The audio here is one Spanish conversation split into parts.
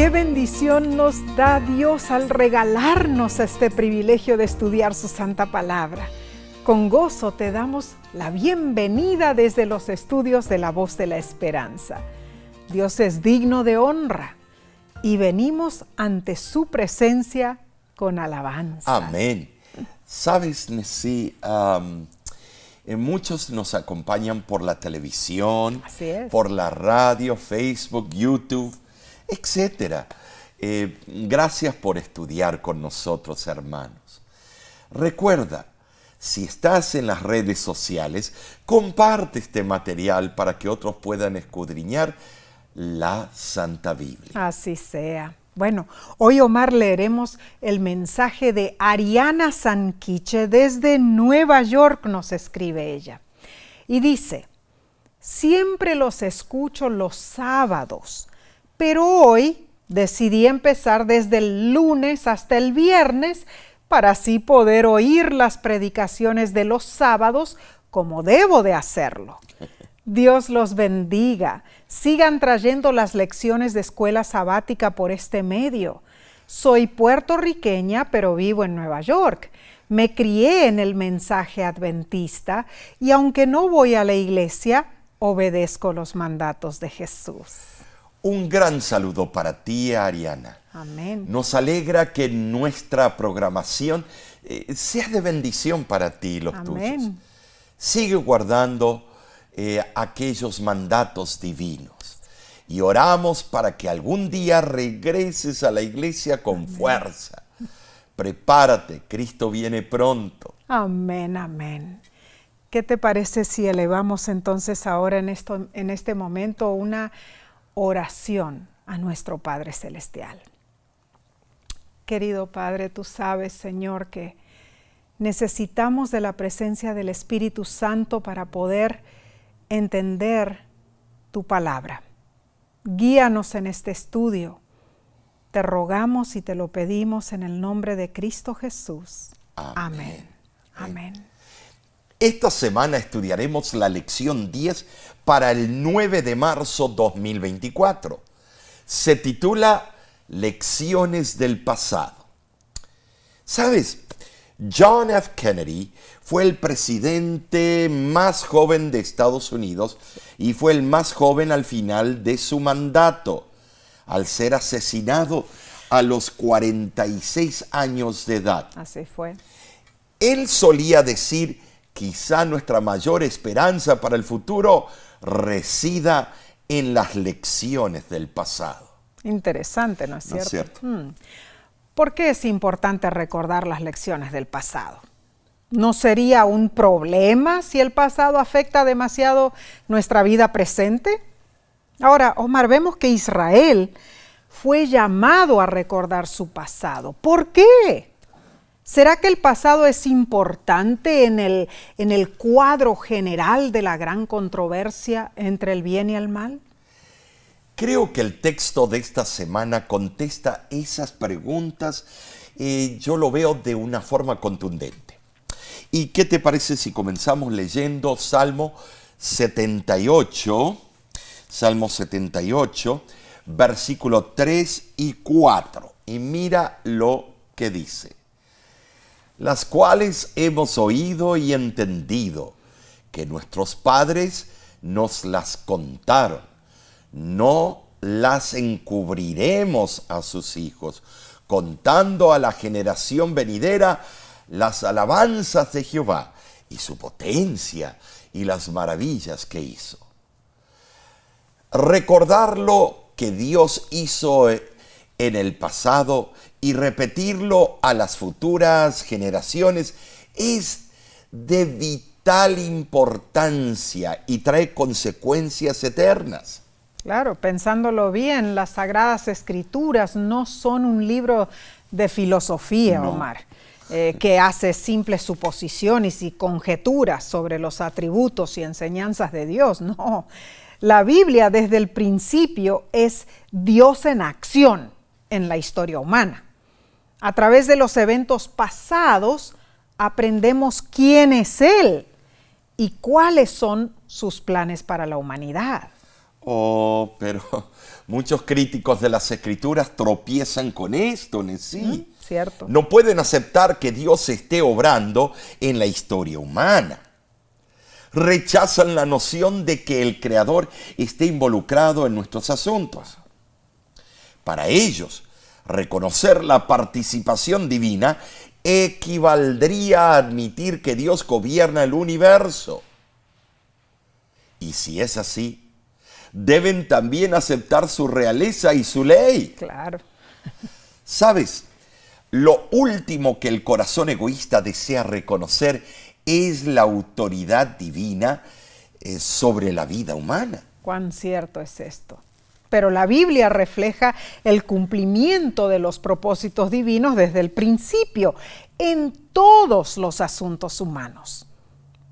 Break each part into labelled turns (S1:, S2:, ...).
S1: Qué bendición nos da Dios al regalarnos este privilegio de estudiar su santa palabra. Con gozo te damos la bienvenida desde los estudios de La Voz de la Esperanza. Dios es digno de honra y venimos ante su presencia con alabanza.
S2: Amén. Sabes, Nessie, muchos nos acompañan por la televisión, por la radio, Facebook, YouTube, etc. Gracias por estudiar con nosotros, hermanos. Recuerda, si estás en las redes sociales, comparte este material para que otros puedan escudriñar la Santa Biblia.
S1: Así sea. Bueno, hoy, Omar, leeremos el mensaje de Ariana Sanquiche desde Nueva York, nos escribe ella. Y dice: siempre los escucho los sábados, pero hoy decidí empezar desde el lunes hasta el viernes para así poder oír las predicaciones de los sábados como debo de hacerlo. Dios los bendiga. Sigan trayendo las lecciones de escuela sabática por este medio. Soy puertorriqueña, pero vivo en Nueva York. Me crié en el mensaje adventista y aunque no voy a la iglesia, obedezco los mandatos de Jesús.
S2: Un gran saludo para ti, Ariana.
S1: Amén.
S2: Nos alegra que nuestra programación sea de bendición para ti y los
S1: Amén.
S2: tuyos. Sigue guardando aquellos mandatos divinos y oramos para que algún día regreses a la iglesia con fuerza. Prepárate, Cristo viene pronto.
S1: Amén, amén. ¿Qué te parece si elevamos entonces ahora en este momento una oración a nuestro Padre Celestial? Querido Padre, tú sabes, Señor, que necesitamos de la presencia del Espíritu Santo para poder entender tu palabra. Guíanos en este estudio. Te rogamos y te lo pedimos en el nombre de Cristo Jesús. Amén. Amén.
S2: Esta semana estudiaremos la lección 10 para el 9 de marzo 2024. Se titula Lecciones del pasado. ¿Sabes? John F. Kennedy fue el presidente más joven de Estados Unidos y fue el más joven al final de su mandato, al ser asesinado a los 46 años de edad.
S1: Así fue.
S2: Él solía decir: quizá nuestra mayor esperanza para el futuro resida en las lecciones del pasado.
S1: Interesante, ¿no es cierto?
S2: ¿No es cierto?
S1: ¿Por qué es importante recordar las lecciones del pasado? ¿No sería un problema si el pasado afecta demasiado nuestra vida presente? Ahora, Omar, vemos que Israel fue llamado a recordar su pasado. ¿Por qué? ¿Será que el pasado es importante en el cuadro general de la gran controversia entre el bien y el mal?
S2: Creo que el texto de esta semana contesta esas preguntas. Yo lo veo de una forma contundente. ¿Y qué te parece si comenzamos leyendo Salmo 78, versículo 3 y 4? Y mira lo que dice: las cuales hemos oído y entendido, que nuestros padres nos las contaron. No las encubriremos a sus hijos, contando a la generación venidera las alabanzas de Jehová y su potencia y las maravillas que hizo. Recordar lo que Dios hizo en el pasado y repetirlo a las futuras generaciones es de vital importancia y trae consecuencias eternas.
S1: Claro, pensándolo bien, las Sagradas Escrituras no son un libro de filosofía, Omar, que hace simples suposiciones y conjeturas sobre los atributos y enseñanzas de Dios. No, la Biblia desde el principio es Dios en acción en la historia humana. A través de los eventos pasados aprendemos quién es Él y cuáles son sus planes para la humanidad.
S2: Oh, pero muchos críticos de las Escrituras tropiezan con esto, ¿sí?
S1: Cierto.
S2: No pueden aceptar que Dios esté obrando en la historia humana. Rechazan la noción de que el Creador esté involucrado en nuestros asuntos. Para ellos, reconocer la participación divina equivaldría a admitir que Dios gobierna el universo. Y si es así, deben también aceptar su realeza y su ley.
S1: Claro.
S2: ¿Sabes? Lo último que el corazón egoísta desea reconocer es la autoridad divina sobre la vida humana.
S1: Cuán cierto es esto. Pero la Biblia refleja el cumplimiento de los propósitos divinos desde el principio en todos los asuntos humanos.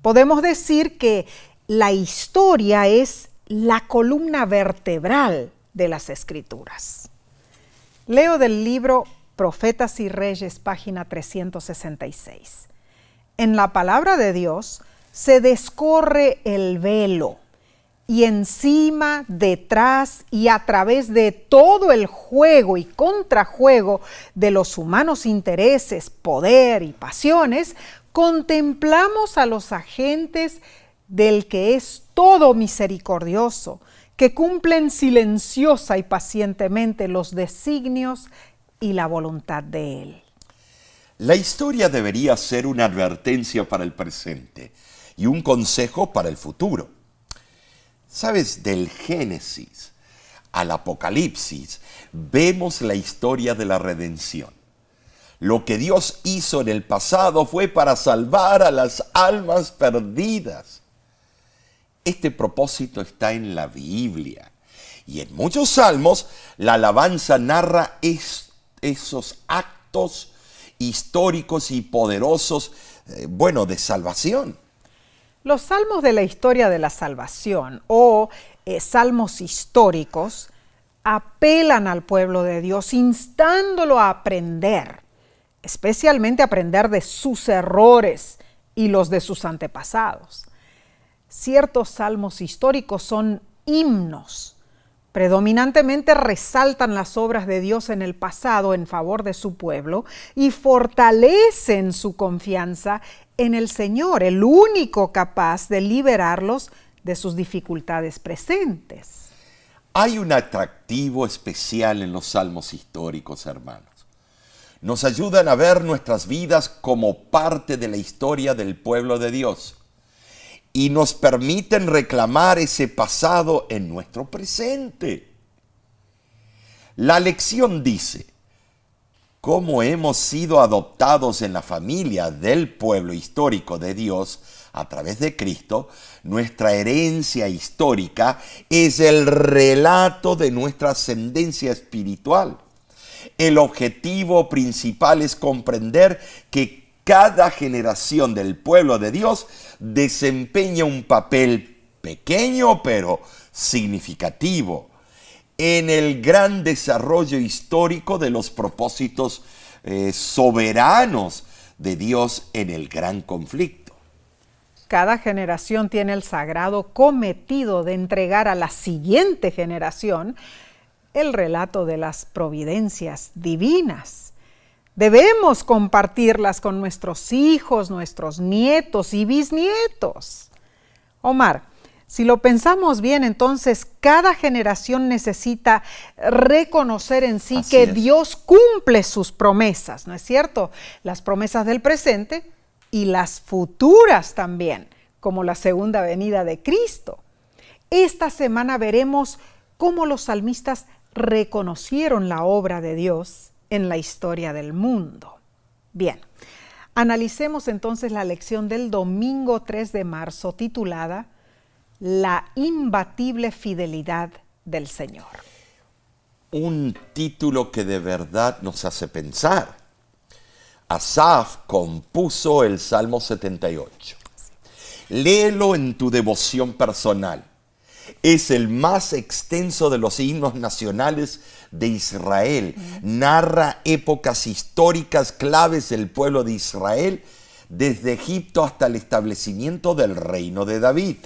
S1: Podemos decir que la historia es la columna vertebral de las Escrituras. Leo del libro Profetas y Reyes, página 366. En la palabra de Dios se descorre el velo y encima, detrás y a través de todo el juego y contrajuego de los humanos intereses, poder y pasiones, contemplamos a los agentes del que es todo misericordioso, que cumplen silenciosa y pacientemente los designios y la voluntad de Él.
S2: La historia debería ser una advertencia para el presente y un consejo para el futuro. ¿Sabes? Del Génesis al Apocalipsis vemos la historia de la redención. Lo que Dios hizo en el pasado fue para salvar a las almas perdidas. Este propósito está en la Biblia. Y en muchos salmos la alabanza narra esos actos históricos y poderosos, de salvación.
S1: Los salmos de la historia de la salvación o salmos históricos apelan al pueblo de Dios, instándolo a aprender, especialmente a aprender de sus errores y los de sus antepasados. Ciertos salmos históricos son himnos. Predominantemente resaltan las obras de Dios en el pasado en favor de su pueblo y fortalecen su confianza en el Señor, el único capaz de liberarlos de sus dificultades presentes.
S2: Hay un atractivo especial en los salmos históricos, hermanos. Nos ayudan a ver nuestras vidas como parte de la historia del pueblo de Dios y nos permiten reclamar ese pasado en nuestro presente. La lección dice: cómo hemos sido adoptados en la familia del pueblo histórico de Dios a través de Cristo, nuestra herencia histórica es el relato de nuestra ascendencia espiritual. El objetivo principal es comprender que cada generación del pueblo de Dios desempeña un papel pequeño pero significativo en el gran desarrollo histórico de los propósitos soberanos de Dios en el gran conflicto.
S1: Cada generación tiene el sagrado cometido de entregar a la siguiente generación el relato de las providencias divinas. Debemos compartirlas con nuestros hijos, nuestros nietos y bisnietos. Omar, si lo pensamos bien, entonces cada generación necesita reconocer en sí que Dios cumple sus promesas, ¿no es cierto? Las promesas del presente y las futuras también, como la segunda venida de Cristo. Esta semana veremos cómo los salmistas reconocieron la obra de Dios en la historia del mundo. Bien, analicemos entonces la lección del domingo 3 de marzo titulada La imbatible fidelidad del Señor.
S2: Un título que de verdad nos hace pensar. Asaf compuso el Salmo 78. Léelo en tu devoción personal. Es el más extenso de los himnos nacionales de Israel. Narra épocas históricas claves del pueblo de Israel, desde Egipto hasta el establecimiento del reino de David.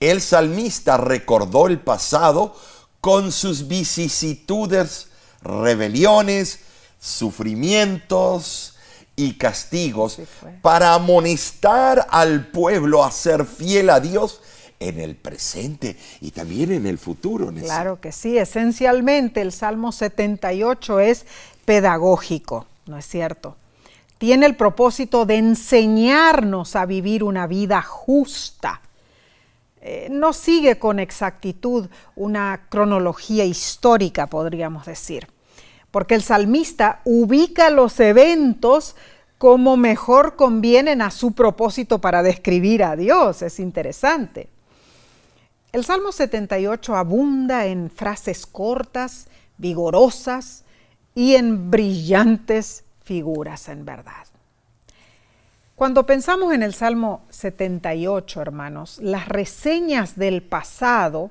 S2: El salmista recordó el pasado con sus vicisitudes, rebeliones, sufrimientos y castigos para amonestar al pueblo a ser fiel a Dios en el presente y también en el futuro.
S1: Claro que sí, esencialmente el Salmo 78 es pedagógico, ¿no es cierto? Tiene el propósito de enseñarnos a vivir una vida justa. No sigue con exactitud una cronología histórica, podríamos decir, porque el salmista ubica los eventos como mejor convienen a su propósito para describir a Dios. Es interesante. El Salmo 78 abunda en frases cortas, vigorosas y en brillantes figuras, en verdad. Cuando pensamos en el Salmo 78, hermanos, las reseñas del pasado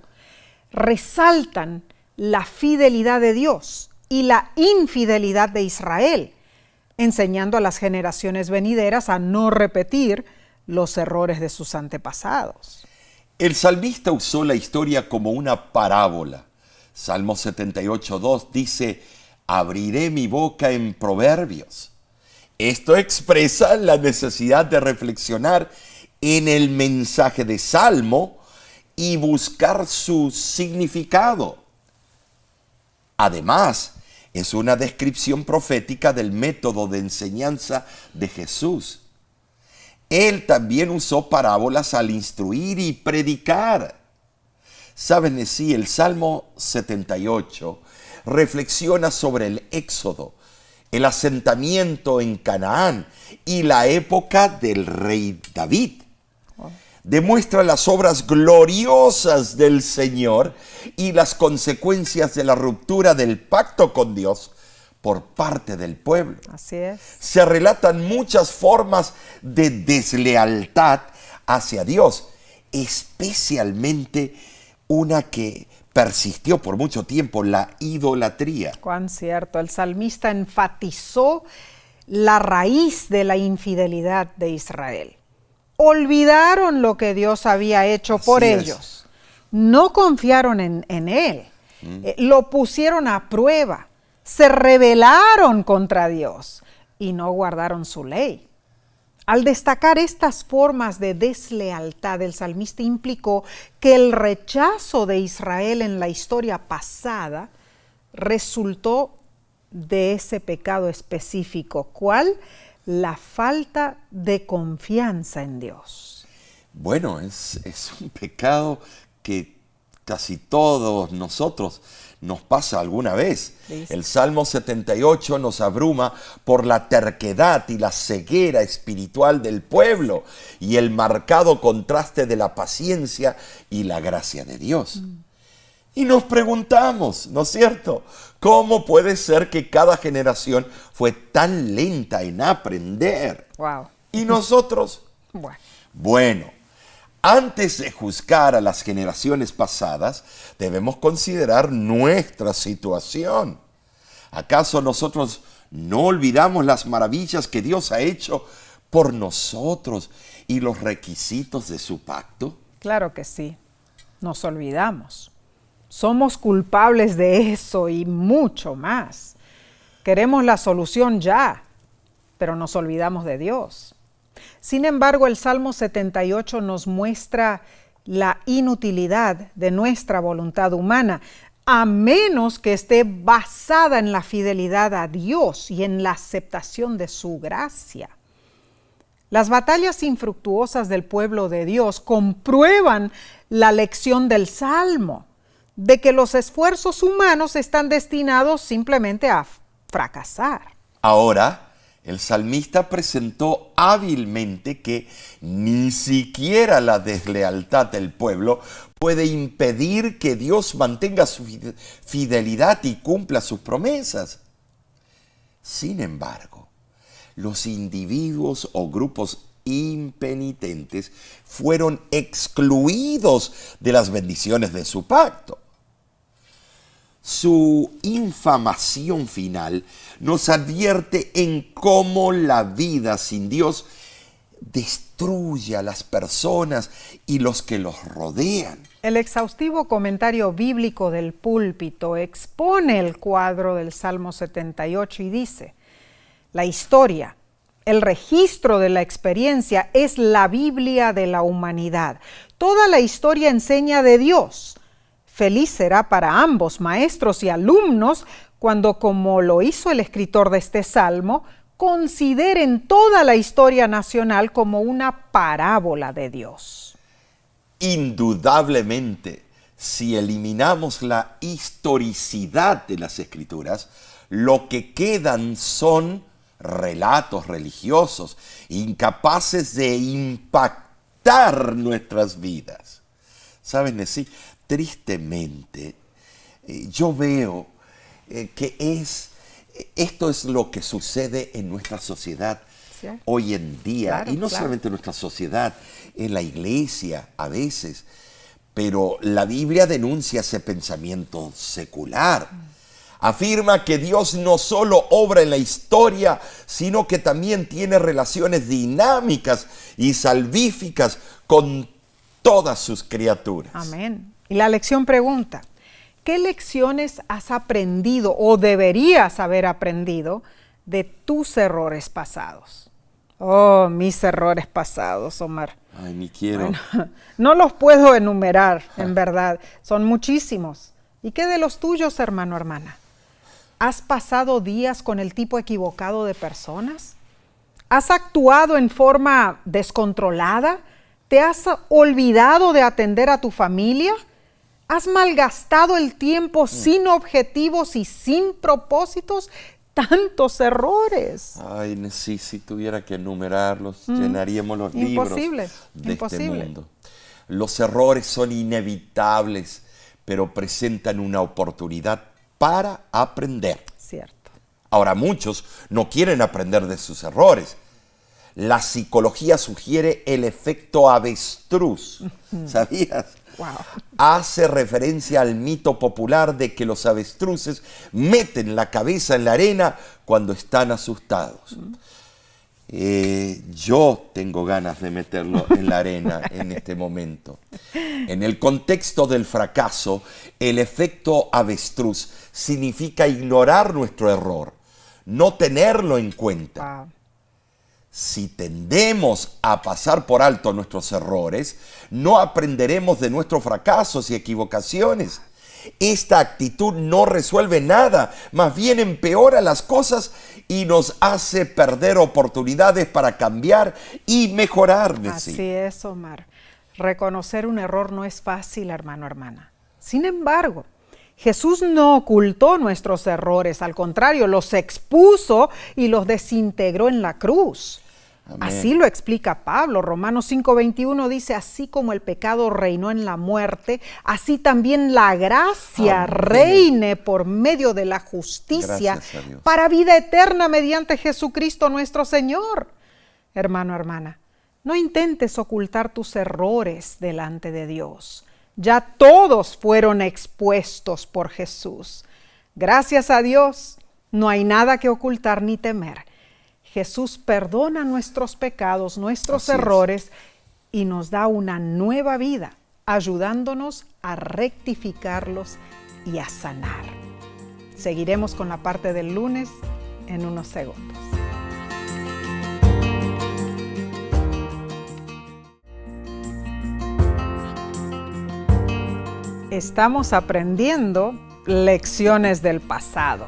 S1: resaltan la fidelidad de Dios y la infidelidad de Israel, enseñando a las generaciones venideras a no repetir los errores de sus antepasados.
S2: El salmista usó la historia como una parábola. Salmo 78:2 dice: abriré mi boca en proverbios. Esto expresa la necesidad de reflexionar en el mensaje de Salmo y buscar su significado. Además, es una descripción profética del método de enseñanza de Jesús. Él también usó parábolas al instruir y predicar. Saben, sí, el Salmo 78 reflexiona sobre el Éxodo, el asentamiento en Canaán y la época del rey David. Demuestra las obras gloriosas del Señor y las consecuencias de la ruptura del pacto con Dios por parte del pueblo.
S1: Así es.
S2: Se relatan muchas formas de deslealtad hacia Dios, especialmente una que persistió por mucho tiempo, la idolatría.
S1: Cuán cierto. El salmista enfatizó la raíz de la infidelidad de Israel. Olvidaron lo que Dios había hecho por ellos. No confiaron en Él. Lo pusieron a prueba. Se rebelaron contra Dios y no guardaron su ley. Al destacar estas formas de deslealtad, el salmista implicó que el rechazo de Israel en la historia pasada resultó de ese pecado específico. ¿Cuál? La falta de confianza en Dios.
S2: Bueno, es un pecado que casi todos nosotros nos pasa alguna vez. ¿Listo? El Salmo 78 nos abruma por la terquedad y la ceguera espiritual del pueblo y el marcado contraste de la paciencia y la gracia de Dios. Y nos preguntamos, ¿no es cierto? ¿Cómo puede ser que cada generación fue tan lenta en aprender?
S1: Wow.
S2: ¿Y nosotros? Bueno, antes de juzgar a las generaciones pasadas, debemos considerar nuestra situación. ¿Acaso nosotros no olvidamos las maravillas que Dios ha hecho por nosotros y los requisitos de su pacto?
S1: Claro que sí, nos olvidamos. Somos culpables de eso y mucho más. Queremos la solución ya, pero nos olvidamos de Dios. Sin embargo, el Salmo 78 nos muestra la inutilidad de nuestra voluntad humana, a menos que esté basada en la fidelidad a Dios y en la aceptación de su gracia. Las batallas infructuosas del pueblo de Dios comprueban la lección del Salmo, de que los esfuerzos humanos están destinados simplemente a fracasar.
S2: Ahora, el salmista presentó hábilmente que ni siquiera la deslealtad del pueblo puede impedir que Dios mantenga su fidelidad y cumpla sus promesas. Sin embargo, los individuos o grupos impenitentes fueron excluidos de las bendiciones de su pacto. Su infamación final nos advierte en cómo la vida sin Dios destruye a las personas y los que los rodean.
S1: El exhaustivo comentario bíblico del púlpito expone el cuadro del Salmo 78 y dice: la historia, el registro de la experiencia es la Biblia de la humanidad. Toda la historia enseña de Dios. Feliz será para ambos, maestros y alumnos, cuando, como lo hizo el escritor de este salmo, consideren toda la historia nacional como una parábola de Dios.
S2: Indudablemente, si eliminamos la historicidad de las Escrituras, lo que quedan son relatos religiosos, incapaces de impactar nuestras vidas. ¿Saben, Nesí? Tristemente, yo veo que esto es lo que sucede en nuestra sociedad hoy en día.
S1: Claro,
S2: y no solamente en nuestra sociedad, en la iglesia a veces. Pero la Biblia denuncia ese pensamiento secular. Afirma que Dios no solo obra en la historia, sino que también tiene relaciones dinámicas y salvíficas con todas sus criaturas.
S1: Amén. Y la lección pregunta: ¿qué lecciones has aprendido o deberías haber aprendido de tus errores pasados? Oh, mis errores pasados, Omar.
S2: Ay, ni quiero.
S1: Bueno, no los puedo enumerar, en verdad. Son muchísimos. ¿Y qué de los tuyos, hermano, hermana? ¿Has pasado días con el tipo equivocado de personas? ¿Has actuado en forma descontrolada? ¿Te has olvidado de atender a tu familia? ¿Has malgastado el tiempo sin objetivos y sin propósitos? Tantos errores.
S2: Ay, si tuviera que enumerarlos, llenaríamos los libros de este mundo. Los errores son inevitables, pero presentan una oportunidad para aprender.
S1: Cierto.
S2: Ahora, muchos no quieren aprender de sus errores. La psicología sugiere el efecto avestruz. ¿Sabías?
S1: Wow.
S2: Hace referencia al mito popular de que los avestruces meten la cabeza en la arena cuando están asustados. Yo tengo ganas de meterlo en la arena en este momento. En el contexto del fracaso, el efecto avestruz significa ignorar nuestro error, no tenerlo en cuenta.
S1: Wow.
S2: Si tendemos a pasar por alto nuestros errores, no aprenderemos de nuestros fracasos y equivocaciones. Esta actitud no resuelve nada, más bien empeora las cosas y nos hace perder oportunidades para cambiar y mejorar.
S1: Así es, Omar. Reconocer un error no es fácil, hermano, hermana. Sin embargo, Jesús no ocultó nuestros errores, al contrario, los expuso y los desintegró en la cruz. Amén. Así lo explica Pablo. Romanos 5:21 dice: así como el pecado reinó en la muerte, así también la gracia reine por medio de la justicia para vida eterna mediante Jesucristo nuestro Señor. Hermano, hermana, no intentes ocultar tus errores delante de Dios. Ya todos fueron expuestos por Jesús. Gracias a Dios, no hay nada que ocultar ni temer. Jesús perdona nuestros pecados, nuestros errores y nos da una nueva vida, ayudándonos a rectificarlos y a sanar. Seguiremos con la parte del lunes en unos segundos. Estamos aprendiendo lecciones del pasado.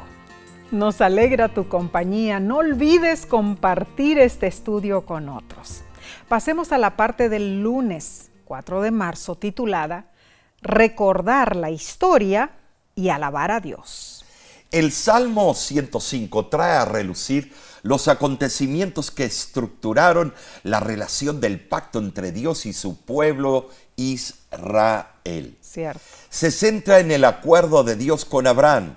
S1: Nos alegra tu compañía. No olvides compartir este estudio con otros. Pasemos a la parte del lunes 4 de marzo titulada Recordar la historia y alabar a Dios.
S2: El Salmo 105 trae a relucir los acontecimientos que estructuraron la relación del pacto entre Dios y su pueblo Israel.
S1: Cierto.
S2: Se centra en el acuerdo de Dios con Abraham.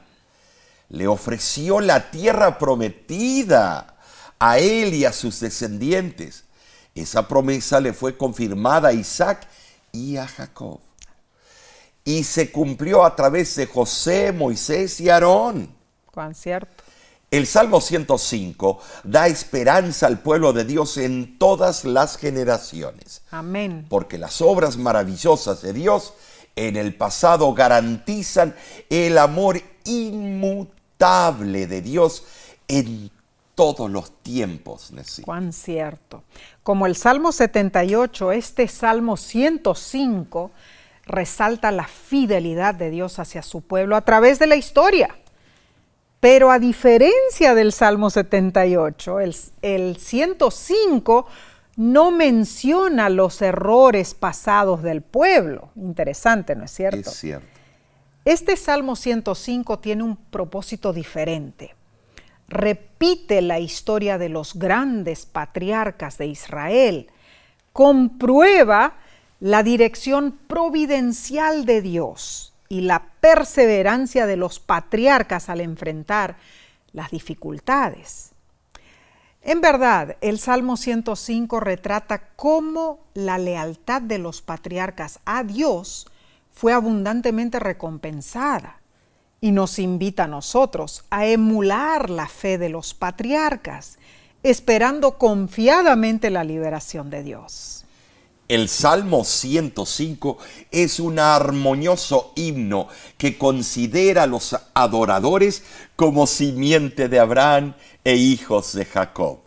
S2: Le ofreció la tierra prometida a él y a sus descendientes. Esa promesa le fue confirmada a Isaac y a Jacob. Y se cumplió a través de José, Moisés y Aarón.
S1: Cuán cierto.
S2: El Salmo 105 da esperanza al pueblo de Dios en todas las generaciones.
S1: Amén.
S2: Porque las obras maravillosas de Dios en el pasado garantizan el amor inmutable de Dios en todos los tiempos. Nesí.
S1: Cuán cierto. Como el Salmo 78, este Salmo 105 resalta la fidelidad de Dios hacia su pueblo a través de la historia. Pero a diferencia del Salmo 78, el 105 no menciona los errores pasados del pueblo. Interesante, ¿no es cierto?
S2: Es cierto.
S1: Este Salmo 105 tiene un propósito diferente. Repite la historia de los grandes patriarcas de Israel. Comprueba la dirección providencial de Dios y la perseverancia de los patriarcas al enfrentar las dificultades. En verdad, el Salmo 105 retrata cómo la lealtad de los patriarcas a Dios fue abundantemente recompensada y nos invita a nosotros a emular la fe de los patriarcas, esperando confiadamente la liberación de Dios.
S2: El Salmo 105 es un armonioso himno que considera a los adoradores como simiente de Abraham e hijos de Jacob.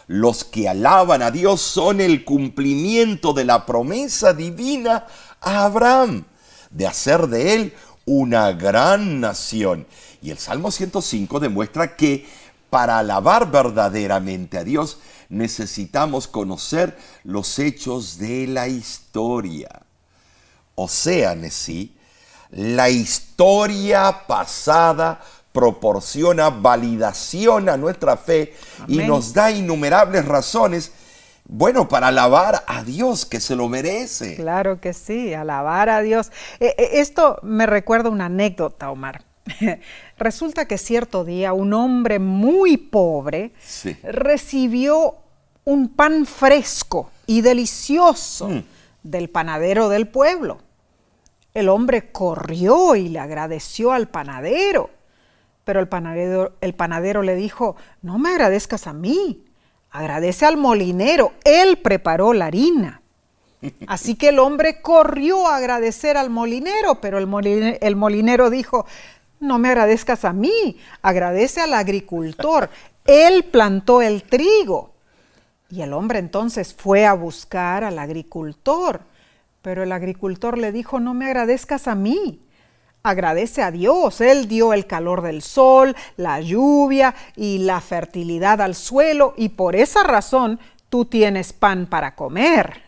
S2: Los que alaban a Dios son el cumplimiento de la promesa divina a Abraham de hacer de él una gran nación. Y el Salmo 105 demuestra que para alabar verdaderamente a Dios necesitamos conocer los hechos de la historia. O sea, Nesí, la historia pasada proporciona validación a nuestra fe. Amén. Y nos da innumerables razones, bueno, para alabar a Dios, que se lo merece.
S1: Claro que sí, alabar a Dios. Esto me recuerda una anécdota, Omar. Resulta que cierto día un hombre muy pobre recibió un pan fresco y delicioso del panadero del pueblo. El hombre corrió y le agradeció al panadero, pero el panadero le dijo: no me agradezcas a mí, agradece al molinero, él preparó la harina. Así que el hombre corrió a agradecer al molinero, pero el molinero dijo: no me agradezcas a mí, agradece al agricultor, él plantó el trigo. Y el hombre entonces fue a buscar al agricultor, pero el agricultor le dijo: no me agradezcas a mí, agradece a Dios, él dio el calor del sol, la lluvia y la fertilidad al suelo, y por esa razón tú tienes pan para comer.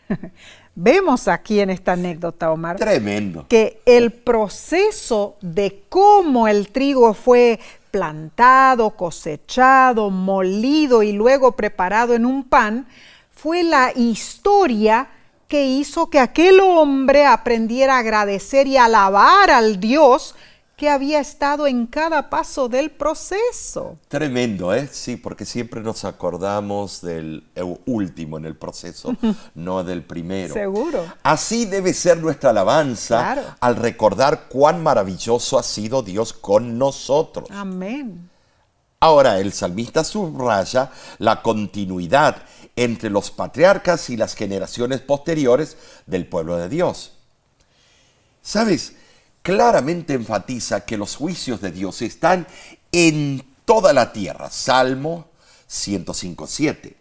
S1: Vemos aquí en esta anécdota, Omar,
S2: tremendo,
S1: que el proceso de cómo el trigo fue plantado, cosechado, molido y luego preparado en un pan fue la historia que hizo que aquel hombre aprendiera a agradecer y alabar al Dios que había estado en cada paso del proceso.
S2: Tremendo, ¿eh? Sí, porque siempre nos acordamos del último en el proceso, no del primero.
S1: Seguro.
S2: Así debe ser nuestra alabanza, al recordar cuán maravilloso ha sido Dios con nosotros.
S1: Amén.
S2: Ahora, el salmista subraya la continuidad entre los patriarcas y las generaciones posteriores del pueblo de Dios. ¿Sabes? Claramente enfatiza que los juicios de Dios están en toda la tierra. Salmo 105:7.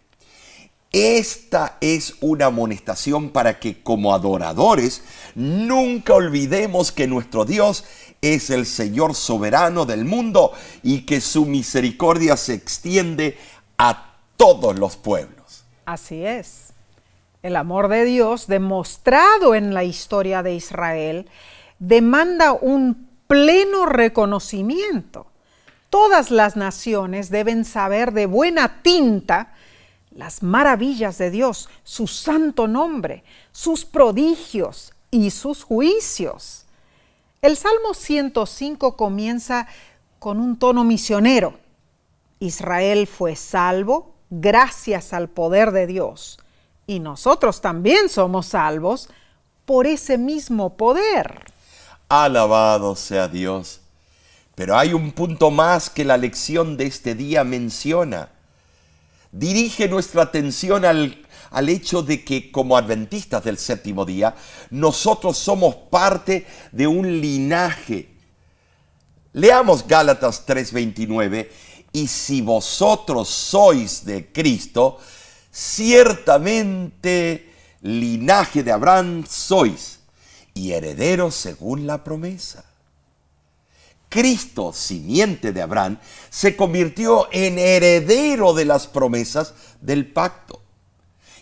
S2: Esta es una amonestación para que como adoradores nunca olvidemos que nuestro Dios es el Señor soberano del mundo y que su misericordia se extiende a todos los pueblos.
S1: Así es. El amor de Dios, demostrado en la historia de Israel, demanda un pleno reconocimiento. Todas las naciones deben saber de buena tinta las maravillas de Dios, su santo nombre, sus prodigios y sus juicios. El Salmo 105 comienza con un tono misionero. Israel fue salvo gracias al poder de Dios, y nosotros también somos salvos por ese mismo poder.
S2: Alabado sea Dios. Pero hay un punto más que la lección de este día menciona. Dirige nuestra atención al hecho de que como adventistas del séptimo día, nosotros somos parte de un linaje. Leamos Gálatas 3:29, y si vosotros sois de Cristo, ciertamente linaje de Abraham sois, y herederos según la promesa. Cristo, simiente de Abraham, se convirtió en heredero de las promesas del pacto.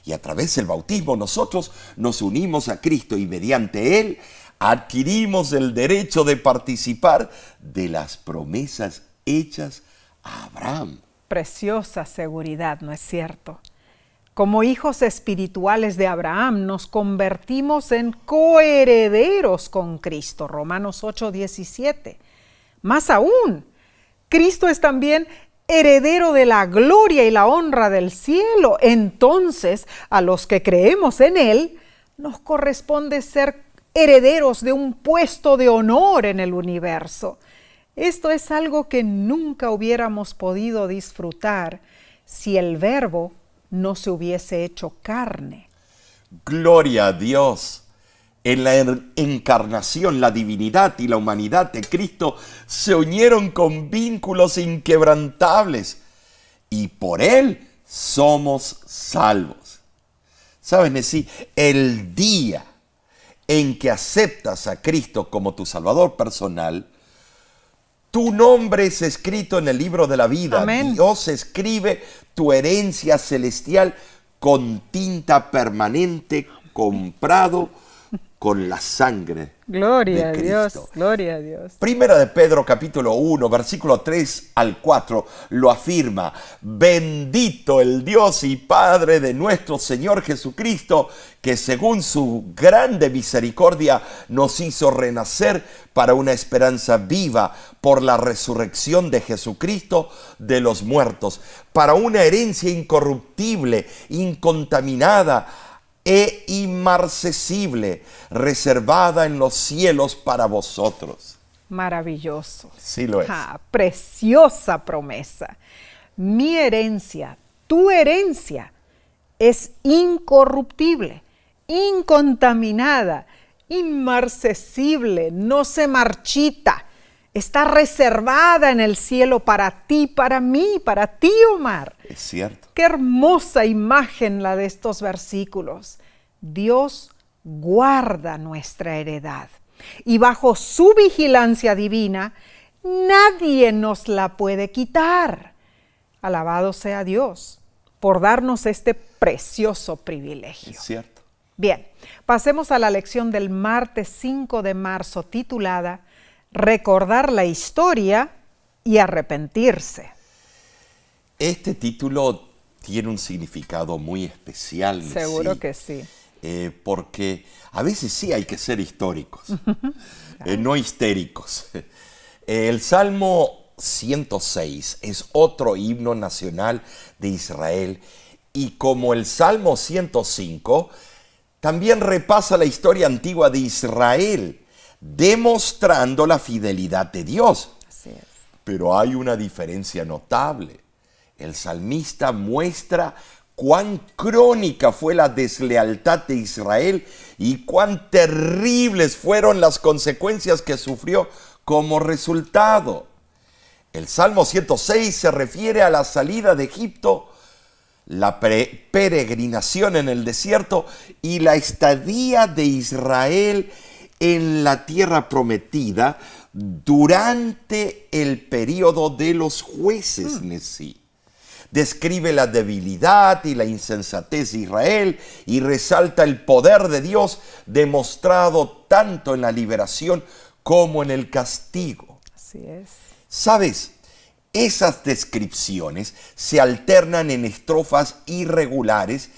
S2: Y a través del bautismo nosotros nos unimos a Cristo y mediante Él adquirimos el derecho de participar de las promesas hechas a Abraham.
S1: Preciosa seguridad, ¿no es cierto? Como hijos espirituales de Abraham nos convertimos en coherederos con Cristo. Romanos 8:17. Más aún, Cristo es también heredero de la gloria y la honra del cielo. Entonces, a los que creemos en Él, nos corresponde ser herederos de un puesto de honor en el universo. Esto es algo que nunca hubiéramos podido disfrutar si el Verbo no se hubiese hecho carne.
S2: Gloria a Dios. En la encarnación, la divinidad y la humanidad de Cristo se unieron con vínculos inquebrantables y por Él somos salvos. ¿Sabes, Nesí? El día en que aceptas a Cristo como tu Salvador personal, tu nombre es escrito en el libro de la vida.
S1: Amén.
S2: Dios escribe tu herencia celestial con tinta permanente, comprado con la sangre
S1: Gloria a
S2: de
S1: Dios,
S2: Cristo.
S1: gloria a Dios.
S2: Primera de Pedro capítulo 1, versículo 3 al 4 lo afirma: bendito el Dios y Padre de nuestro Señor Jesucristo, que según su grande misericordia nos hizo renacer para una esperanza viva por la resurrección de Jesucristo de los muertos, para una herencia incorruptible, incontaminada e inmarcesible, reservada en los cielos para vosotros.
S1: Maravilloso.
S2: Sí lo es.
S1: Preciosa promesa. Mi herencia, tu herencia, es incorruptible, incontaminada, inmarcesible, no se marchita. Está reservada en el cielo para ti, para mí, para ti, Omar.
S2: Es cierto.
S1: Qué hermosa imagen la de estos versículos. Dios guarda nuestra heredad y bajo su vigilancia divina nadie nos la puede quitar. Alabado sea Dios por darnos este precioso privilegio.
S2: Es cierto.
S1: Bien, pasemos a la lección del martes 5 de marzo titulada Recordar la historia y arrepentirse.
S2: Este título tiene un significado muy especial.
S1: Seguro
S2: sí,
S1: que sí.
S2: Porque a veces sí hay que ser históricos, no histéricos. El Salmo 106 es otro himno nacional de Israel y como el Salmo 105, también repasa la historia antigua de Israel, demostrando la fidelidad de Dios.
S1: Así es.
S2: Pero hay una diferencia notable. El salmista muestra cuán crónica fue la deslealtad de Israel y cuán terribles fueron las consecuencias que sufrió como resultado. El Salmo 106 se refiere a la salida de Egipto, la peregrinación en el desierto y la estadía de Israel en la tierra prometida durante el periodo de los jueces, Nesí. Describe la debilidad y la insensatez de Israel y resalta el poder de Dios demostrado tanto en la liberación como en el castigo.
S1: Así es.
S2: ¿Sabes? Esas descripciones se alternan en estrofas irregulares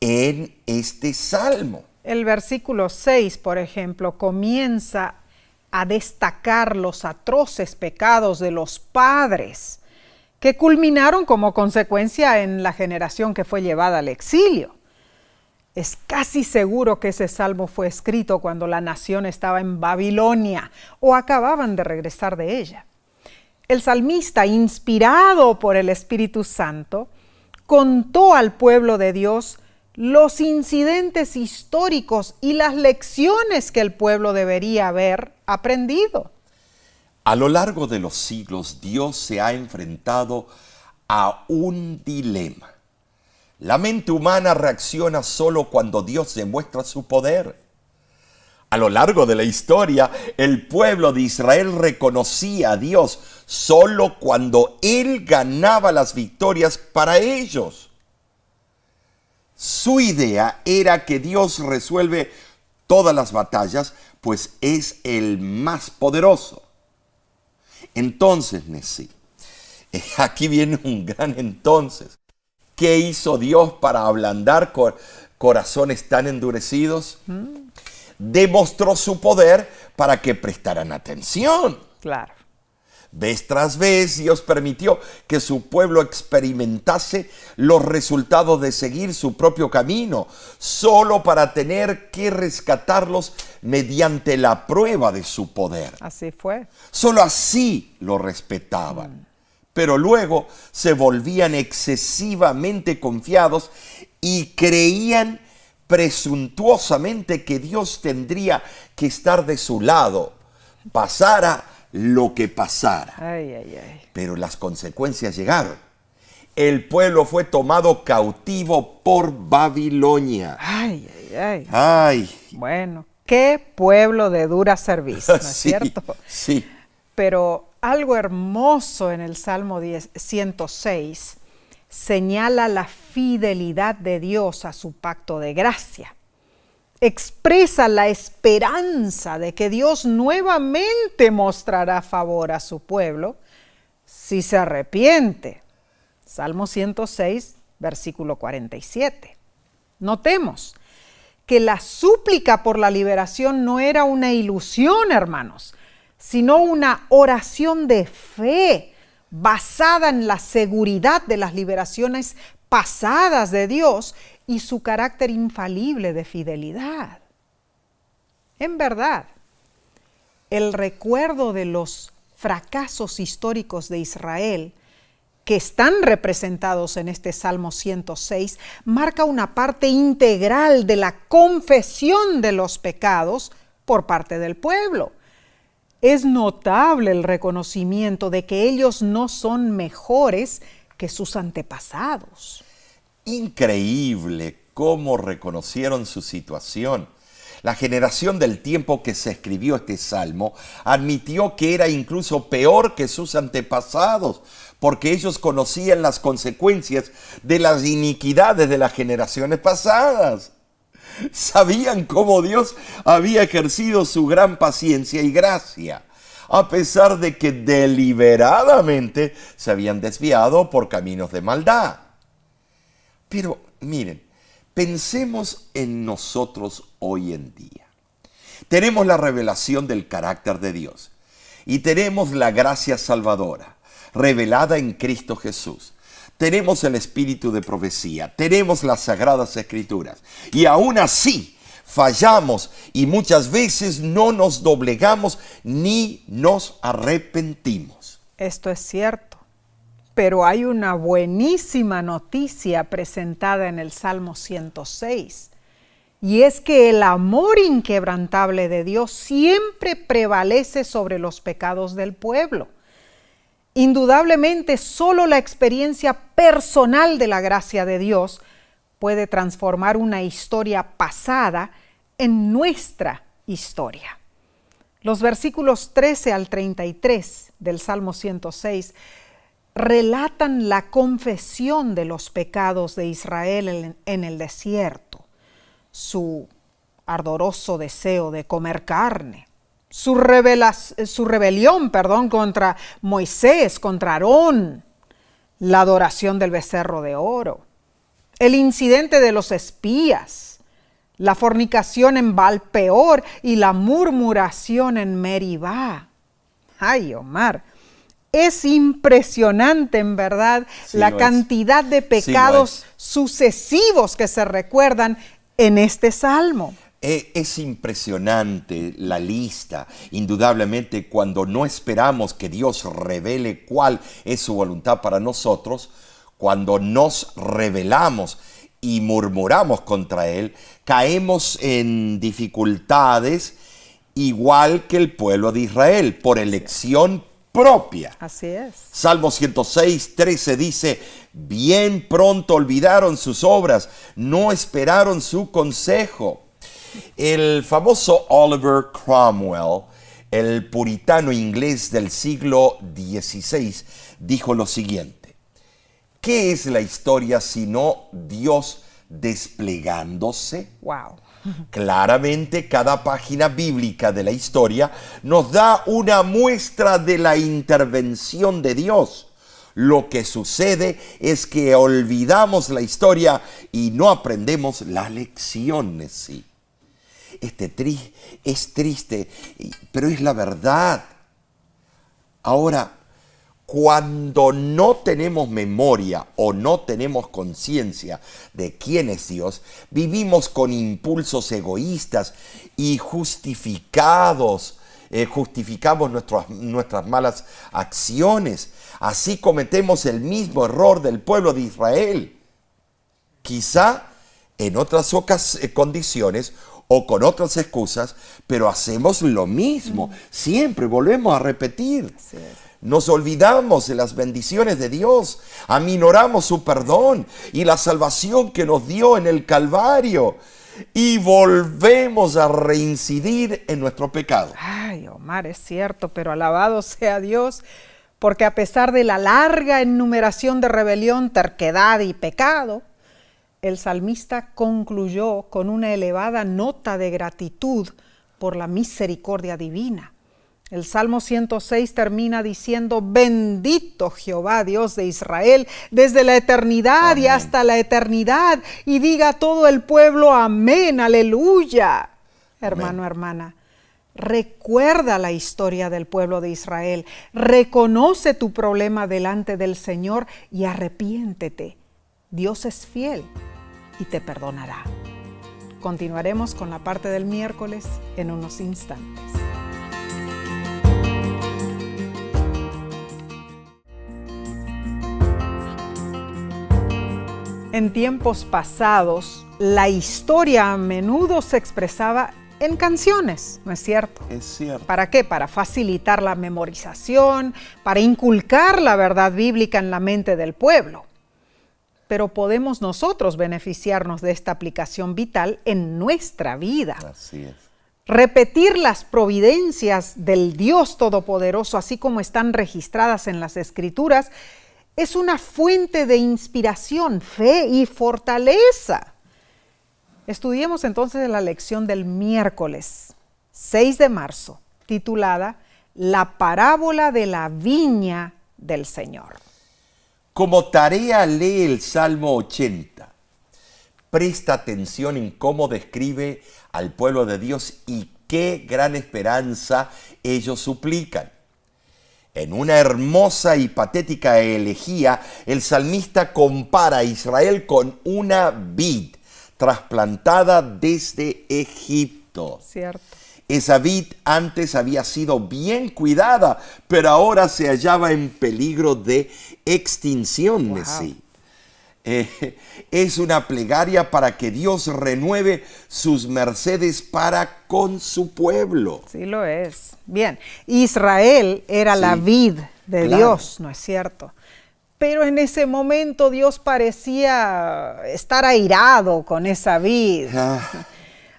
S2: en este salmo.
S1: El versículo 6, por ejemplo, comienza a destacar los atroces pecados de los padres que culminaron como consecuencia en la generación que fue llevada al exilio. Es casi seguro que ese salmo fue escrito cuando la nación estaba en Babilonia o acababan de regresar de ella. El salmista, inspirado por el Espíritu Santo, contó al pueblo de Dios los incidentes históricos y las lecciones que el pueblo debería haber aprendido.
S2: A lo largo de los siglos, Dios se ha enfrentado a un dilema. La mente humana reacciona solo cuando Dios demuestra su poder. A lo largo de la historia, el pueblo de Israel reconocía a Dios solo cuando Él ganaba las victorias para ellos. Su idea era que Dios resuelve todas las batallas, pues es el más poderoso. Entonces, Nesí, aquí viene un gran entonces. ¿Qué hizo Dios para ablandar corazones tan endurecidos? Demostró su poder para que prestaran atención.
S1: Claro.
S2: Vez tras vez, Dios permitió que su pueblo experimentase los resultados de seguir su propio camino, solo para tener que rescatarlos mediante la prueba de su poder.
S1: Así fue.
S2: Solo así lo respetaban. Pero luego se volvían excesivamente confiados y creían presuntuosamente que Dios tendría que estar de su lado, pasara lo que pasara. Pero las consecuencias llegaron. El pueblo fue tomado cautivo por Babilonia.
S1: Bueno, qué pueblo de dura servicio, ¿no es cierto?
S2: Sí.
S1: Pero algo hermoso en el Salmo 106 señala la fidelidad de Dios a su pacto de gracia. Expresa la esperanza de que Dios nuevamente mostrará favor a su pueblo si se arrepiente. Salmo 106, versículo 47. Notemos que la súplica por la liberación no era una ilusión, hermanos, sino una oración de fe basada en la seguridad de las liberaciones pasadas de Dios y su carácter infalible de fidelidad. En verdad, el recuerdo de los fracasos históricos de Israel, que están representados en este Salmo 106, marca una parte integral de la confesión de los pecados por parte del pueblo. Es notable el reconocimiento de que ellos no son mejores que sus antepasados.
S2: Increíble cómo reconocieron su situación. La generación del tiempo que se escribió este salmo admitió que era incluso peor que sus antepasados, porque ellos conocían las consecuencias de las iniquidades de las generaciones pasadas. Sabían cómo Dios había ejercido su gran paciencia y gracia, a pesar de que deliberadamente se habían desviado por caminos de maldad. Pero miren, pensemos en nosotros hoy en día. Tenemos la revelación del carácter de Dios y tenemos la gracia salvadora revelada en Cristo Jesús. Tenemos el espíritu de profecía, tenemos las sagradas escrituras y aún así fallamos y muchas veces no nos doblegamos ni nos arrepentimos.
S1: Esto es cierto, pero hay una buenísima noticia presentada en el Salmo 106 y es que el amor inquebrantable de Dios siempre prevalece sobre los pecados del pueblo. Indudablemente, solo la experiencia personal de la gracia de Dios puede transformar una historia pasada en nuestra historia. Los versículos 13 al 33 del Salmo 106 relatan la confesión de los pecados de Israel en el desierto, su ardoroso deseo de comer carne, su rebelión contra Moisés, contra Aarón, la adoración del becerro de oro, el incidente de los espías, la fornicación en Baal-peor y la murmuración en Meribá. Ay, Omar, es impresionante en verdad la cantidad de pecados sucesivos que se recuerdan en este salmo.
S2: Es impresionante la lista, indudablemente, cuando no esperamos que Dios revele cuál es su voluntad para nosotros, cuando nos rebelamos y murmuramos contra Él, caemos en dificultades igual que el pueblo de Israel, por elección propia.
S1: Así es.
S2: Salmo 106, 13 dice, bien pronto olvidaron sus obras, no esperaron su consejo. El famoso Oliver Cromwell, el puritano inglés del siglo XVI, dijo lo siguiente: ¿qué es la historia sino Dios desplegándose?
S1: Wow.
S2: Claramente, cada página bíblica de la historia nos da una muestra de la intervención de Dios. Lo que sucede es que olvidamos la historia y no aprendemos las lecciones, sí. Es triste, pero es la verdad. Ahora, cuando no tenemos memoria o no tenemos conciencia de quién es Dios, vivimos con impulsos egoístas y justificamos nuestras malas acciones. Así cometemos el mismo error del pueblo de Israel. Quizá en otras condiciones o con otras excusas, pero hacemos lo mismo. Siempre volvemos a repetir.
S1: Así es.
S2: Nos olvidamos de las bendiciones de Dios, aminoramos su perdón y la salvación que nos dio en el Calvario y volvemos a reincidir en nuestro pecado.
S1: Ay, Omar, es cierto, pero alabado sea Dios, porque a pesar de la larga enumeración de rebelión, terquedad y pecado, el salmista concluyó con una elevada nota de gratitud por la misericordia divina. El Salmo 106 termina diciendo, bendito Jehová, Dios de Israel, desde la eternidad Amén. Y hasta la eternidad. Y diga todo el pueblo, amén, aleluya. Amén. Hermano, hermana, recuerda la historia del pueblo de Israel. Reconoce tu problema delante del Señor y arrepiéntete. Dios es fiel y te perdonará. Continuaremos con la parte del miércoles en unos instantes. En tiempos pasados, la historia a menudo se expresaba en canciones, ¿no es cierto?
S2: Es cierto.
S1: ¿Para qué? Para facilitar la memorización, para inculcar la verdad bíblica en la mente del pueblo. Pero podemos nosotros beneficiarnos de esta aplicación vital en nuestra vida.
S2: Así es.
S1: Repetir las providencias del Dios Todopoderoso, así como están registradas en las Escrituras, es una fuente de inspiración, fe y fortaleza. Estudiemos entonces la lección del miércoles 6 de marzo, titulada La parábola de la viña del Señor.
S2: Como tarea, lee el Salmo 80. Presta atención en cómo describe al pueblo de Dios y qué gran esperanza ellos suplican. En una hermosa y patética elegía, el salmista compara a Israel con una vid trasplantada desde Egipto.
S1: Cierto.
S2: Esa vid antes había sido bien cuidada, pero ahora se hallaba en peligro de extinción.
S1: Wow.
S2: Sí. Es una plegaria para que Dios renueve sus mercedes para con su pueblo.
S1: Sí lo es. Bien, Israel era la vid de Dios, ¿no es cierto? Pero en ese momento Dios parecía estar airado con esa vid.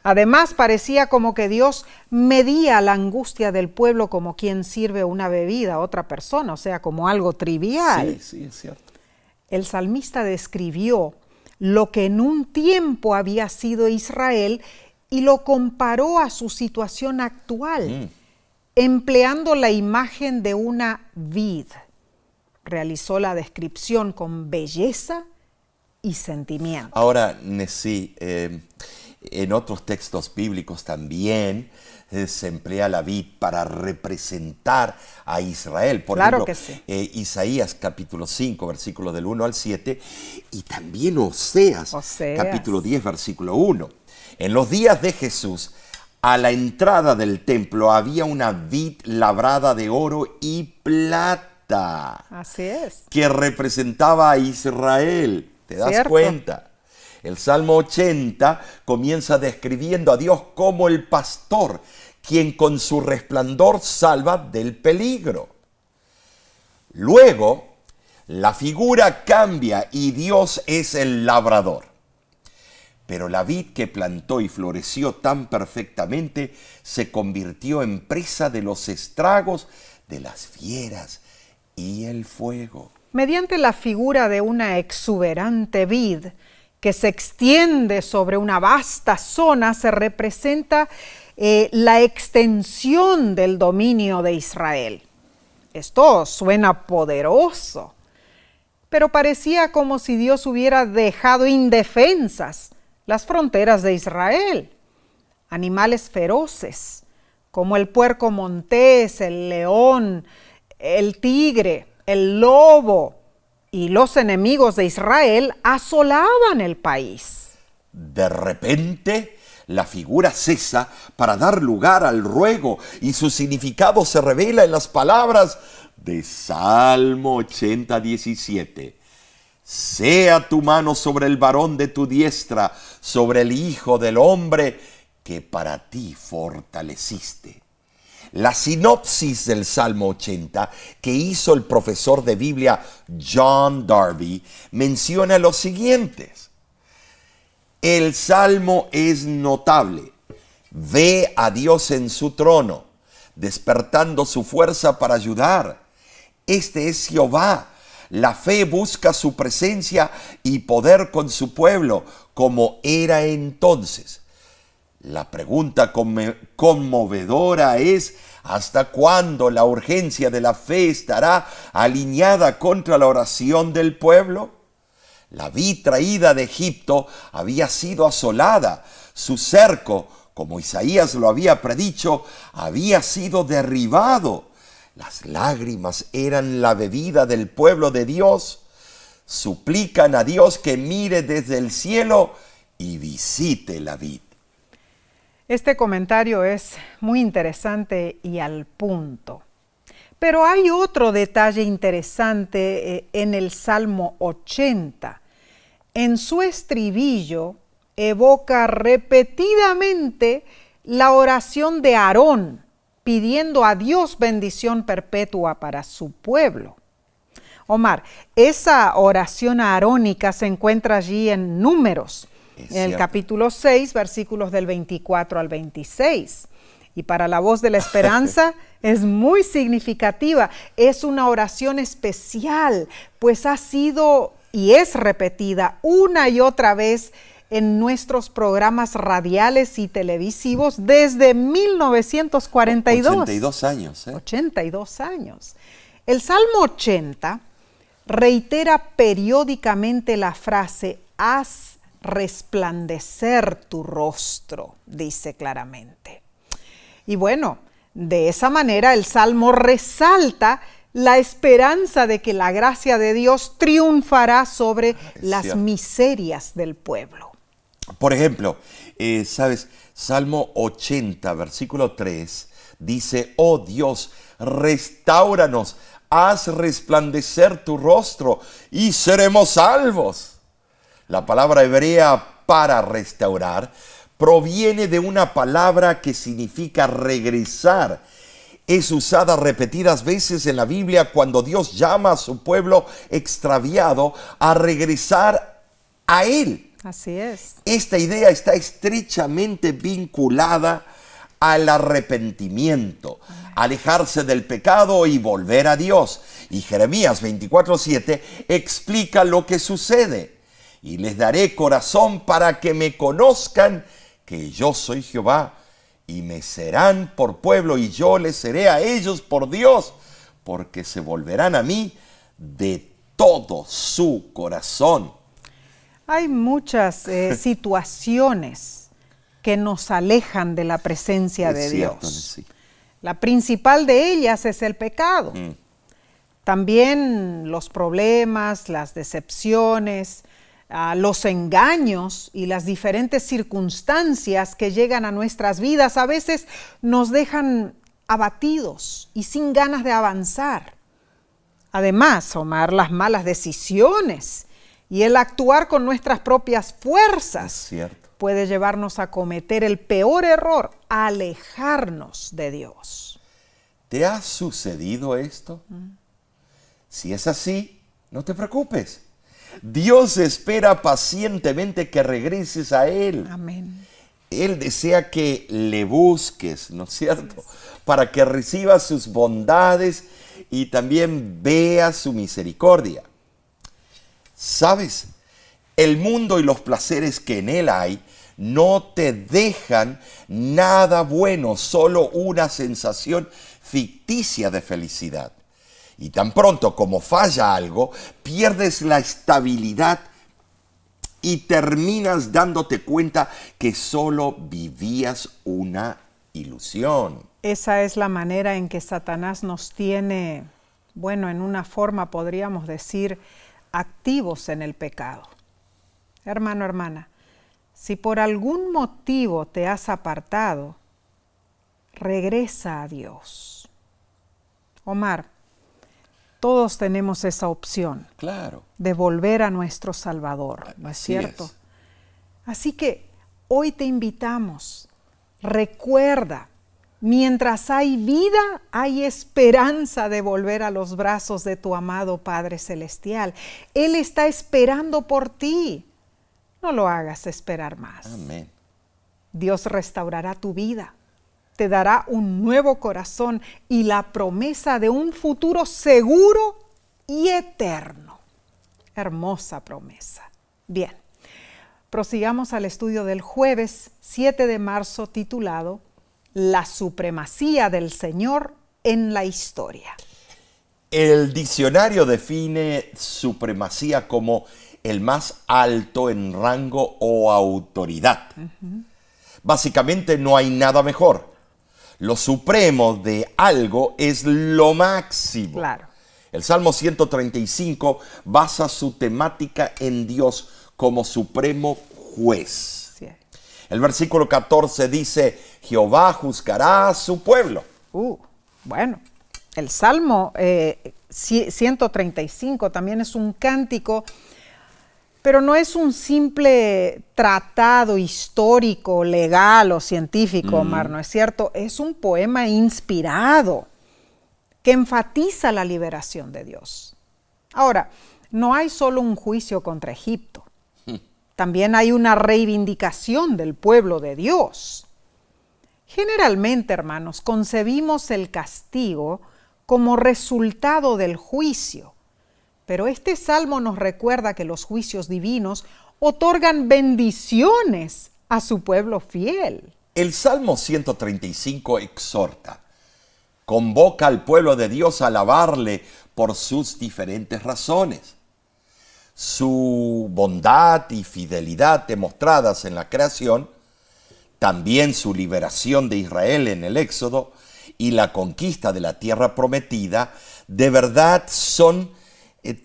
S1: Además, parecía como que Dios medía la angustia del pueblo como quien sirve una bebida a otra persona, o sea, como algo trivial.
S2: Sí, es cierto.
S1: El salmista describió lo que en un tiempo había sido Israel y lo comparó a su situación actual, empleando la imagen de una vid. Realizó la descripción con belleza y sentimiento.
S2: Ahora, Nesí, en otros textos bíblicos también se emplea la vid para representar a Israel. Por ejemplo,
S1: que sí.
S2: Isaías capítulo 5, versículos del 1 al 7, y también Oseas capítulo 10, versículo 1. En los días de Jesús, a la entrada del templo había una vid labrada de oro y plata.
S1: Así es.
S2: Que representaba a Israel. ¿Te das
S1: Cierto.
S2: cuenta? El Salmo 80 comienza describiendo a Dios como el pastor, quien con su resplandor salva del peligro. Luego, la figura cambia y Dios es el labrador. Pero la vid que plantó y floreció tan perfectamente se convirtió en presa de los estragos de las fieras y el fuego.
S1: Mediante la figura de una exuberante vid que se extiende sobre una vasta zona, se representa la extensión del dominio de Israel. Esto suena poderoso, pero parecía como si Dios hubiera dejado indefensas las fronteras de Israel. Animales feroces, como el puerco montés, el león, el tigre, el lobo y los enemigos de Israel asolaban el país.
S2: De repente, la figura cesa para dar lugar al ruego y su significado se revela en las palabras de Salmo 80, 17. Sea tu mano sobre el varón de tu diestra, sobre el hijo del hombre que para ti fortaleciste. La sinopsis del Salmo 80 que hizo el profesor de Biblia John Darby menciona los siguientes. El Salmo es notable. Ve a Dios en su trono, despertando su fuerza para ayudar. Este es Jehová. La fe busca su presencia y poder con su pueblo, como era entonces. La pregunta conmovedora es: ¿hasta cuándo la urgencia de la fe estará alineada contra la oración del pueblo? La vid traída de Egipto había sido asolada. Su cerco, como Isaías lo había predicho, había sido derribado. Las lágrimas eran la bebida del pueblo de Dios. Suplican a Dios que mire desde el cielo y visite la vid.
S1: Este comentario es muy interesante y al punto. Pero hay otro detalle interesante en el Salmo 80. En su estribillo evoca repetidamente la oración de Aarón, pidiendo a Dios bendición perpetua para su pueblo. Omar, esa oración arónica se encuentra allí en Números, en el capítulo 6, versículos del 24 al 26. Y para La Voz de la Esperanza es muy significativa. Es una oración especial, pues ha sido y es repetida una y otra vez en nuestros programas radiales y televisivos desde 1942.
S2: 82 años.
S1: 82 años. El Salmo 80 reitera periódicamente la frase: haz resplandecer tu rostro, dice claramente. Y bueno, de esa manera el Salmo resalta la esperanza de que la gracia de Dios triunfará sobre las miserias del pueblo.
S2: Por ejemplo, ¿sabes? Salmo 80, versículo 3, dice: oh Dios, restáuranos, haz resplandecer tu rostro y seremos salvos. La palabra hebrea para restaurar proviene de una palabra que significa regresar. Es usada repetidas veces en la Biblia cuando Dios llama a su pueblo extraviado a regresar a Él.
S1: Así es.
S2: Esta idea está estrechamente vinculada al arrepentimiento, alejarse del pecado y volver a Dios. Y Jeremías 24:7 explica lo que sucede. Y les daré corazón para que me conozcan que yo soy Jehová, y me serán por pueblo, y yo les seré a ellos por Dios, porque se volverán a mí de todo su corazón.
S1: Hay muchas situaciones que nos alejan de la presencia de Dios.
S2: Sí.
S1: La principal de ellas es el pecado. También los problemas, las decepciones, los engaños y las diferentes circunstancias que llegan a nuestras vidas a veces nos dejan abatidos y sin ganas de avanzar. Además, tomar las malas decisiones y el actuar con nuestras propias fuerzas puede llevarnos a cometer el peor error, a alejarnos de Dios.
S2: ¿Te ha sucedido esto? Si es así, no te preocupes. Dios espera pacientemente que regreses a Él.
S1: Amén.
S2: Él desea que le busques, ¿no es cierto? Para que recibas sus bondades y también veas su misericordia. ¿Sabes? El mundo y los placeres que en él hay no te dejan nada bueno, solo una sensación ficticia de felicidad. Y tan pronto como falla algo, pierdes la estabilidad y terminas dándote cuenta que solo vivías una ilusión.
S1: Esa es la manera en que Satanás nos tiene, bueno, en una forma podríamos decir, activos en el pecado. Hermano, hermana, si por algún motivo te has apartado, regresa a Dios. Omar, todos tenemos esa opción.
S2: Claro.
S1: De volver a nuestro Salvador, ¿no es cierto? Así que hoy te invitamos, recuerda, mientras hay vida, hay esperanza de volver a los brazos de tu amado Padre Celestial. Él está esperando por ti. No lo hagas esperar más.
S2: Amén.
S1: Dios restaurará tu vida, te dará un nuevo corazón y la promesa de un futuro seguro y eterno. Hermosa promesa. Bien, prosigamos al estudio del jueves 7 de marzo titulado La supremacía del Señor en la historia.
S2: El diccionario define supremacía como el más alto en rango o autoridad. Básicamente no hay nada mejor. Lo supremo de algo es lo máximo.
S1: Claro.
S2: El Salmo 135 basa su temática en Dios como supremo juez.
S1: Sí.
S2: El versículo 14 dice, Jehová juzgará a su pueblo.
S1: Bueno, el Salmo 135 también es un cántico, pero no es un simple tratado histórico, legal o científico, Omar, ¿no es cierto? Es un poema inspirado que enfatiza la liberación de Dios. Ahora, no hay solo un juicio contra Egipto. También hay una reivindicación del pueblo de Dios. Generalmente, hermanos, concebimos el castigo como resultado del juicio, pero este salmo nos recuerda que los juicios divinos otorgan bendiciones a su pueblo fiel.
S2: El Salmo 135 exhorta, convoca al pueblo de Dios a alabarle por sus diferentes razones. Su bondad y fidelidad demostradas en la creación, también su liberación de Israel en el Éxodo y la conquista de la tierra prometida, de verdad son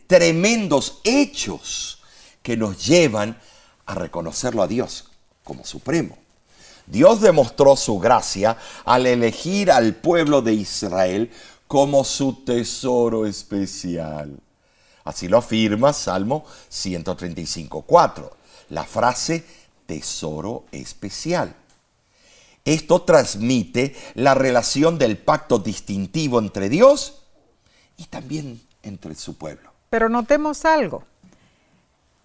S2: tremendos hechos que nos llevan a reconocerlo a Dios como supremo. Dios demostró su gracia al elegir al pueblo de Israel como su tesoro especial. Así lo afirma Salmo 135:4, la frase tesoro especial. Esto transmite la relación del pacto distintivo entre Dios y también entre su pueblo.
S1: Pero notemos algo.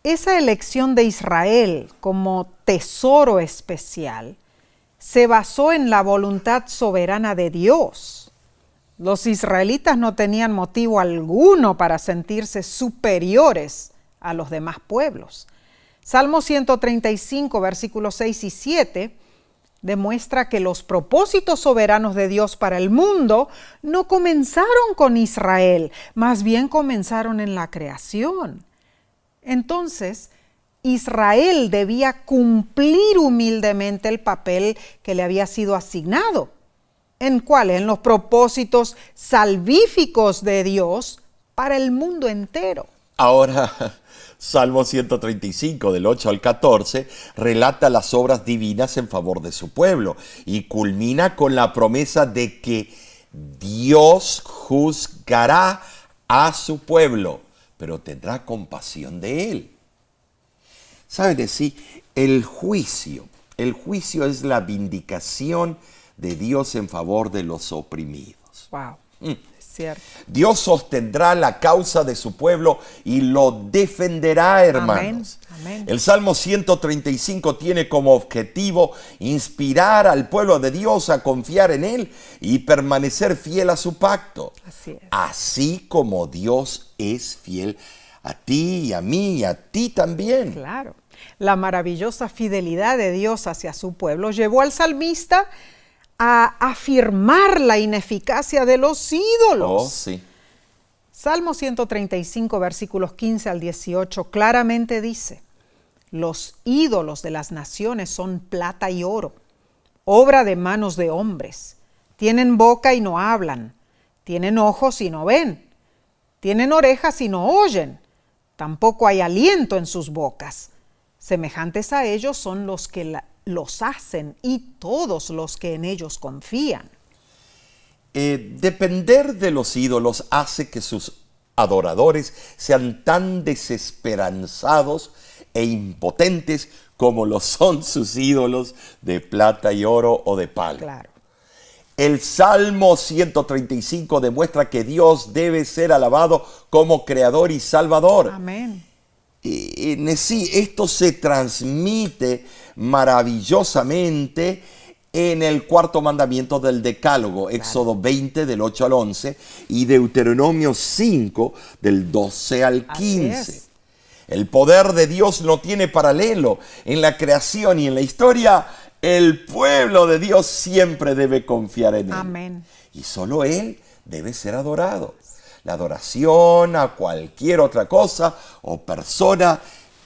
S1: Esa elección de Israel como tesoro especial se basó en la voluntad soberana de Dios. Los israelitas no tenían motivo alguno para sentirse superiores a los demás pueblos. Salmo 135, versículos 6 y 7, demuestra que los propósitos soberanos de Dios para el mundo no comenzaron con Israel, más bien comenzaron en la creación. Entonces, Israel debía cumplir humildemente el papel que le había sido asignado. ¿En cuál? En los propósitos salvíficos de Dios para el mundo entero.
S2: Ahora, Salmo 135, del 8 al 14, relata las obras divinas en favor de su pueblo y culmina con la promesa de que Dios juzgará a su pueblo, pero tendrá compasión de él. ¿Saben decir? El juicio es la vindicación de Dios en favor de los oprimidos.
S1: Wow, es cierto.
S2: Dios sostendrá la causa de su pueblo y lo defenderá, hermanos.
S1: Amén, amén.
S2: El Salmo 135 tiene como objetivo inspirar al pueblo de Dios a confiar en Él y permanecer fiel a su pacto.
S1: Así es.
S2: Así como Dios es fiel a ti y a mí y a ti también.
S1: Claro. La maravillosa fidelidad de Dios hacia su pueblo llevó al salmista a afirmar la ineficacia de los ídolos.
S2: Oh, sí.
S1: Salmo 135, versículos 15 al 18, claramente dice: los ídolos de las naciones son plata y oro, obra de manos de hombres. Tienen boca y no hablan, tienen ojos y no ven, tienen orejas y no oyen, tampoco hay aliento en sus bocas. Semejantes a ellos son los que los hacen y todos los que en ellos confían.
S2: Depender de los ídolos hace que sus adoradores sean tan desesperanzados e impotentes como lo son sus ídolos de plata y oro o de palo.
S1: Claro.
S2: El Salmo 135 demuestra que Dios debe ser alabado como creador y salvador.
S1: Amén.
S2: Sí, esto se transmite maravillosamente en el cuarto mandamiento del Decálogo, claro. Éxodo 20 del 8 al 11 y Deuteronomio 5 del 12 al 15. El poder de Dios no tiene paralelo en la creación y en la historia. El pueblo de Dios siempre debe confiar en Él.
S1: Amén.
S2: Y solo Él debe ser adorado. La adoración a cualquier otra cosa o persona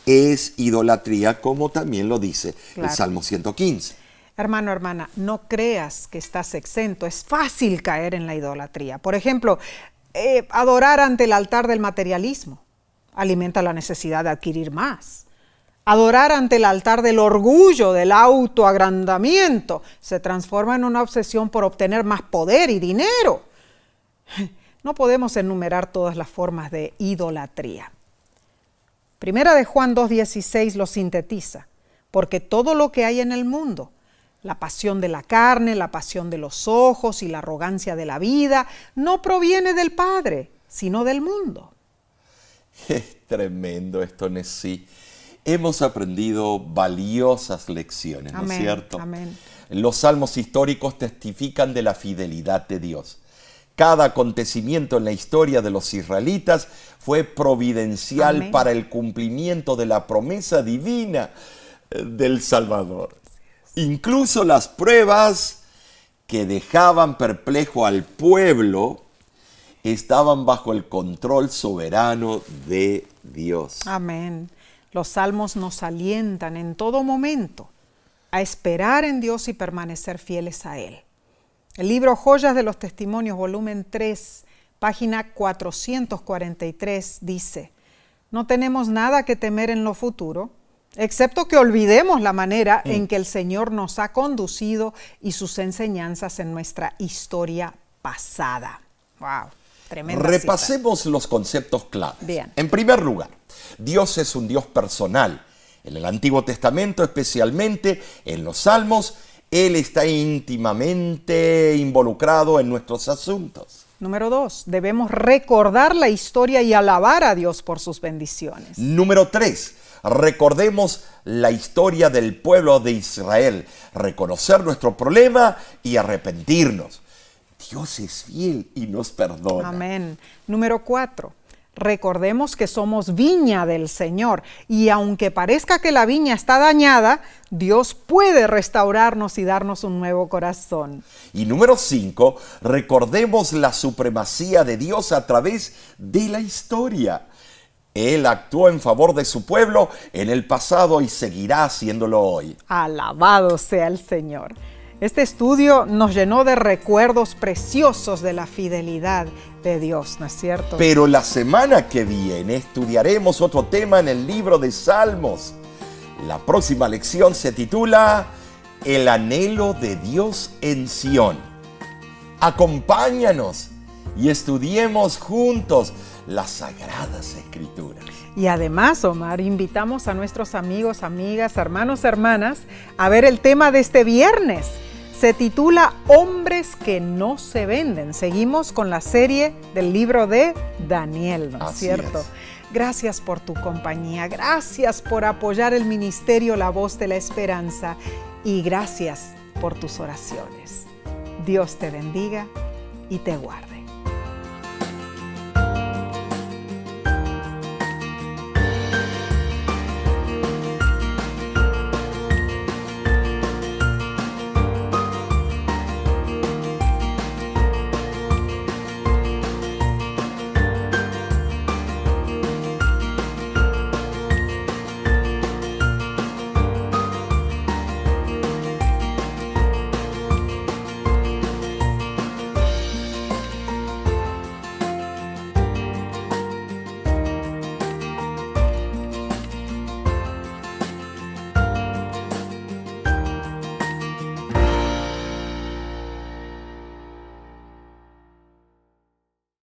S2: es idolatría, como también lo dice el Salmo 115.
S1: Hermano, hermana, no creas que estás exento. Es fácil caer en la idolatría. Por ejemplo, adorar ante el altar del materialismo alimenta la necesidad de adquirir más. Adorar ante el altar del orgullo, del autoagrandamiento, se transforma en una obsesión por obtener más poder y dinero. No podemos enumerar todas las formas de idolatría. Primera de Juan 2:16 lo sintetiza, porque todo lo que hay en el mundo, la pasión de la carne, la pasión de los ojos y la arrogancia de la vida, no proviene del Padre, sino del mundo.
S2: Es tremendo esto, Nesí. Hemos aprendido valiosas lecciones, ¿no es cierto?
S1: Amén.
S2: Los salmos históricos testifican de la fidelidad de Dios. Cada acontecimiento en la historia de los israelitas fue providencial
S1: Amén.
S2: Para el cumplimiento de la promesa divina del Salvador. Incluso las pruebas que dejaban perplejo al pueblo estaban bajo el control soberano de Dios.
S1: Amén. Los salmos nos alientan en todo momento a esperar en Dios y permanecer fieles a Él. El libro Joyas de los Testimonios, volumen 3, página 443, dice: no tenemos nada que temer en lo futuro, excepto que olvidemos la manera en que el Señor nos ha conducido y sus enseñanzas en nuestra historia pasada. ¡Wow! Tremenda
S2: Repasemos
S1: cita.
S2: los conceptos claves.
S1: Bien.
S2: En primer lugar, Dios es un Dios personal. En el Antiguo Testamento, especialmente en los Salmos, Él está íntimamente involucrado en nuestros asuntos.
S1: Número 2, debemos recordar la historia y alabar a Dios por sus bendiciones.
S2: Número 3, recordemos la historia del pueblo de Israel, reconocer nuestro problema y arrepentirnos. Dios es fiel y nos perdona.
S1: Amén. Número 4, recordemos que somos viña del Señor y aunque parezca que la viña está dañada, Dios puede restaurarnos y darnos un nuevo corazón.
S2: Y número 5, recordemos la supremacía de Dios a través de la historia. Él actuó en favor de su pueblo en el pasado y seguirá haciéndolo hoy.
S1: Alabado sea el Señor. Este estudio nos llenó de recuerdos preciosos de la fidelidad de Dios, ¿no es cierto?
S2: Pero la semana que viene estudiaremos otro tema en el libro de Salmos. La próxima lección se titula El anhelo de Dios en Sión. Acompáñanos y estudiemos juntos las Sagradas Escrituras.
S1: Y además, Omar, invitamos a nuestros amigos, amigas, hermanos, hermanas a ver el tema de este viernes. Se titula Hombres que no se venden. Seguimos con la serie del libro de Daniel, ¿no es cierto? Gracias por tu compañía, gracias por apoyar el ministerio La Voz de la Esperanza y gracias por tus oraciones. Dios te bendiga y te guarde.